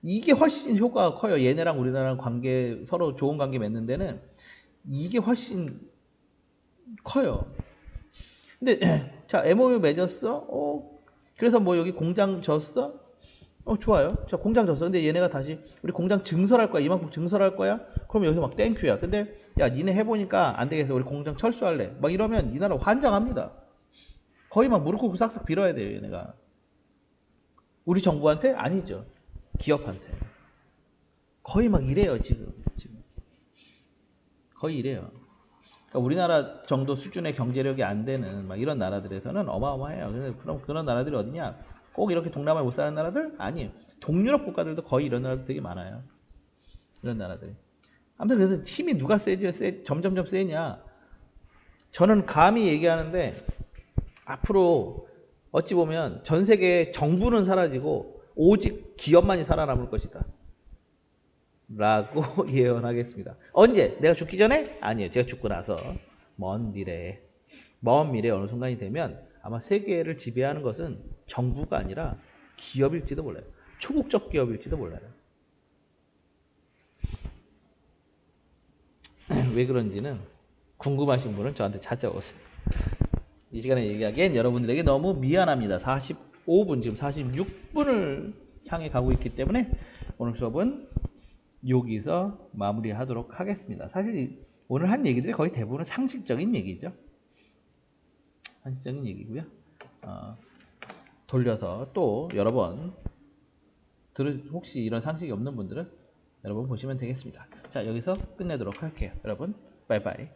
S1: 이게 훨씬 효과가 커요. 얘네랑 우리나라랑 서로 좋은 관계 맺는 데는 이게 훨씬 커요. 근데 자, MOU 맺었어? 그래서 뭐 여기 공장 졌어? 좋아요. 자, 공장 졌어. 근데 얘네가 다시 우리 공장 증설할 거야. 이만큼 증설할 거야? 그럼 여기서 막 땡큐야. 근데 야, 니네 해보니까 안 되겠어. 우리 공장 철수할래. 막 이러면 이 나라 환장합니다. 거의 막 무릎 꿇고 싹싹 빌어야 돼요, 얘네가. 우리 정부한테? 아니죠. 기업한테. 거의 막 이래요, 지금. 거의 이래요. 그러니까 우리나라 정도 수준의 경제력이 안 되는 막 이런 나라들에서는 어마어마해요. 그럼 그런 나라들이 어디냐? 꼭 이렇게 동남아에 못 사는 나라들? 아니에요. 동유럽 국가들도 거의 이런 나라들 되게 많아요. 이런 나라들이. 아무튼 그래서 힘이 누가 점점점 세냐? 저는 감히 얘기하는데 앞으로 어찌 보면 전 세계 정부는 사라지고 오직 기업만이 살아남을 것이다. 라고 예언하겠습니다. 언제? 내가 죽기 전에? 아니에요. 제가 죽고 나서 먼 미래에 어느 순간이 되면 아마 세계를 지배하는 것은 정부가 아니라 기업일지도 몰라요. 초국적 기업일지도 몰라요. 왜 그런지는 궁금하신 분은 저한테 찾아오세요. 이 시간에 얘기하기엔 여러분들에게 너무 미안합니다. 45분, 지금 46분을 향해 가고 있기 때문에 오늘 수업은 여기서 마무리하도록 하겠습니다. 사실 오늘 한 얘기들이 거의 대부분 상식적인 얘기죠. 상식적인 얘기고요. 돌려서 또 여러 번 혹시 이런 상식이 없는 분들은 여러분 보시면 되겠습니다. 자, 여기서 끝내도록 할게요. 여러분, 바이바이.